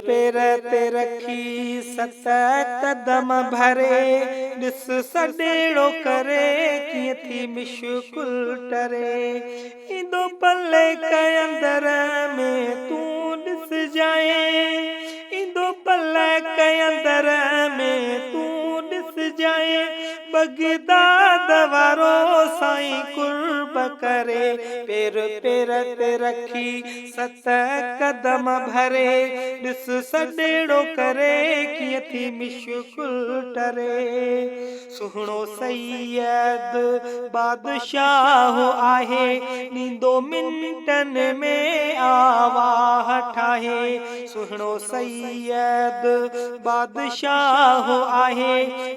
पेर ते रखी सत कदम भरे ॾिस सॾेड़ो करे कीअं थी मिशकुल टरे ईंदो पले कंदर में तूं ॾिस जाए ईंदो पले कंदर में तूं ॾिस जाए बगदाद वारो साईं कुर्ब करे पेर पेर ते रखी सत कदम भरे ॾिस सॾेड़ो करे कीअं थी मिशकुल टरे सुहिणो सैयद बादशाह आहे नींदो मिंटनि में आवाह ठाहे सुहिणो सैयद बादशाह आहे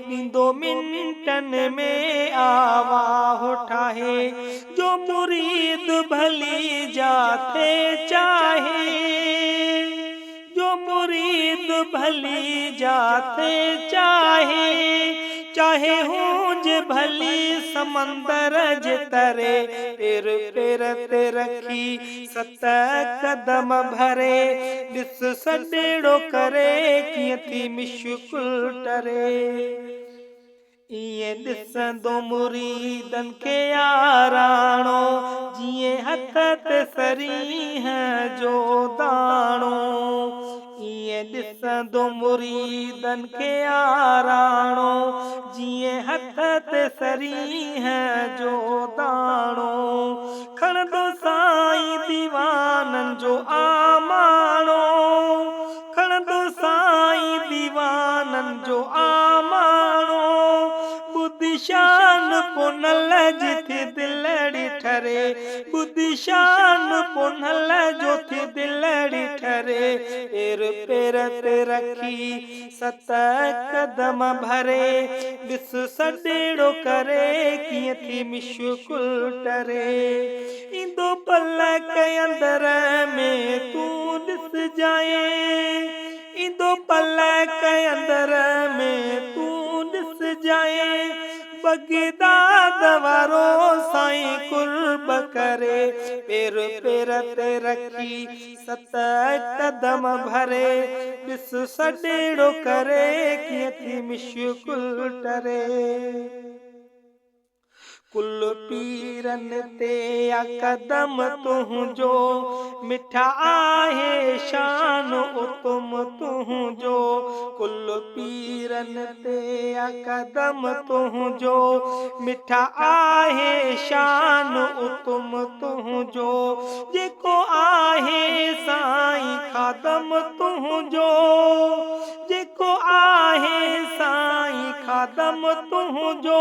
नींदो मिंटनि में आवाह ठाहे जो मुरीद भली जाते चाहे जो मुरीद भली जाते चाहे चाहे हूंज भली समंदर जे तरे पेर पेर ते रखी सत कदम भरे ॾिस सॾेड़ो करे कीअं थी मिशकुल टरे ईअं ॾिसंदो मुरीदन खे याराणो जीअं हथ ते सरीह जो दाणो ईअं ॾिसंदो मुरीदन खे याराणो जीअं हथ ते सरीह जो दाणो खणंदो साईं दीवाननि जो आमाणो खणंदो साईं दीवाननि जो आमाणो बुद्धिशान पुनल जिथे दिलड़ी ठरे बुद्धिशान पुनल जो थी दिलड़ी ठरे पेर पेर ते रखी सत कदम भरे ॾिस सॾेड़ो करे कीअं थी मिशकुल टरे ईंदो पल कंदर में तूं ॾिस जाए ईंदो पल कंदर में तूं ॾिस जाए बगदाद वारो साईं कुर्ब करे पेर पेर ते रखी सत कदम भरे ॾिस सॾेड़ो करे कीअं थी मिशकुल टरे कुल पीरन ते या कदम तुंहिंजो मिठा आहे शान उतम तुंहिंजो कुल पीरन ते या कदम तुंहिंजो मिठा आहे शान उतम तुंहिंजो जेको आहे साईं खादम तुंहिंजो जेको आहे साईं खादम तुंहिंजो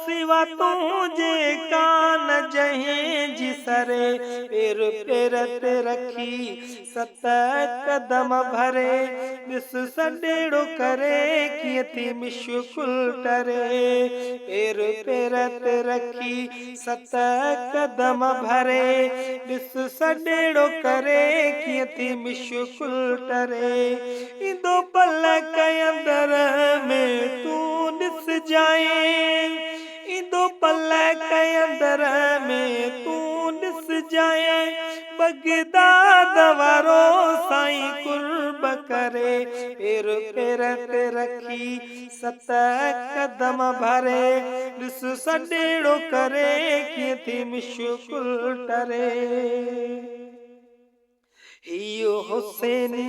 सिवा तुंहिंजे कान जंहिं जी सरे पेर पेर ते रखी सत कदम भरे ॾिस सॾेड़ो करे कीअं थी मिशकुल टरे पेर पेर ते रखी सत कदम भरे ॾिस सॾेड़ो करे कीअं थी मिशकुल टरे ईंदो पल कंदर में तूं ॾिस जाए ईंदो पल कंदर में तूं ॾिस जाए बगदाद वारो साईं कुर्ब करे पेर पेर ते रखी सत कदम भरे ॾिस सॾेड़ो करे कीअं थी मिशकुल टरे इयो हुसैनी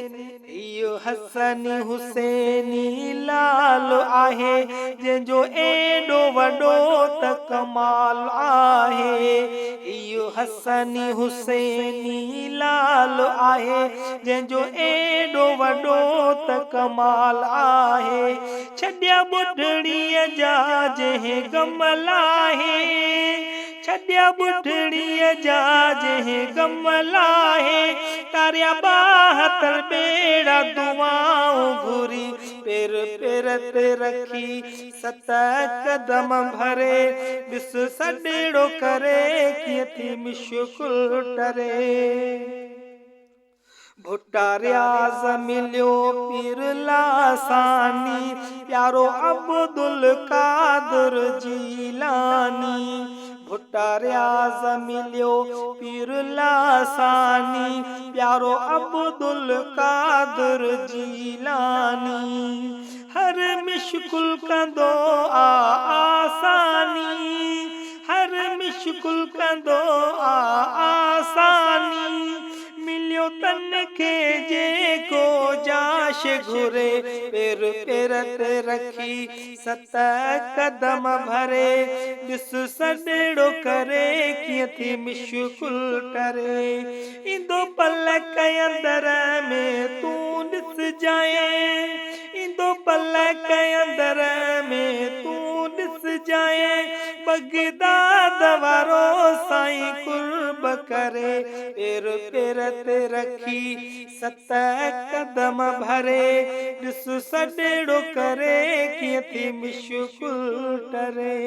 इयो हसनी हुसैनी लाल आहे जंहिंजो एॾो वॾो त कमाल आहे इयो हसनी हुसैनी लाल आहे जंहिंजो एॾो वॾो त कमाल आहे छॾिया ॿुढड़ीअ जा जंहिं गमल आहे छॾिया ॿुढड़ीअ जा जंहिं गमल आहे तारिया 72 बेड़ा दुआऊं घुरी पेर पेर ते रखी सत कदम भरे ॾिस सॾेड़ो करे कीअं थी मिशकुल टरे भुट्टा रियाज़ मिलियो पीर लासानी प्यारो अब्दुल कादर जीलानी भुट्टा रियाज़ मिलियो पीर लासानी प्यारो अब्दुल कादिर जीलानी हर मिश्कुल कंदो आसानी हर मिश्कुल कंदो आसानी मिलियो तन के जेको जाश घुरे पेर पेर ते रखी सत कदम भरे ॾिस सॾेड़ो करे कीअं थी मिश्कुल करे इंदो पलक अंदर में तूं ॾिस जाए इंदो पलक अंदर में तूं ॾिस जाए बगदाद वारो साईं कुर्ब करे पेर पेर ते रखी सत कदम भरे ॾिस सॾेड़ो करे कीअं थी मिश्कुल करे।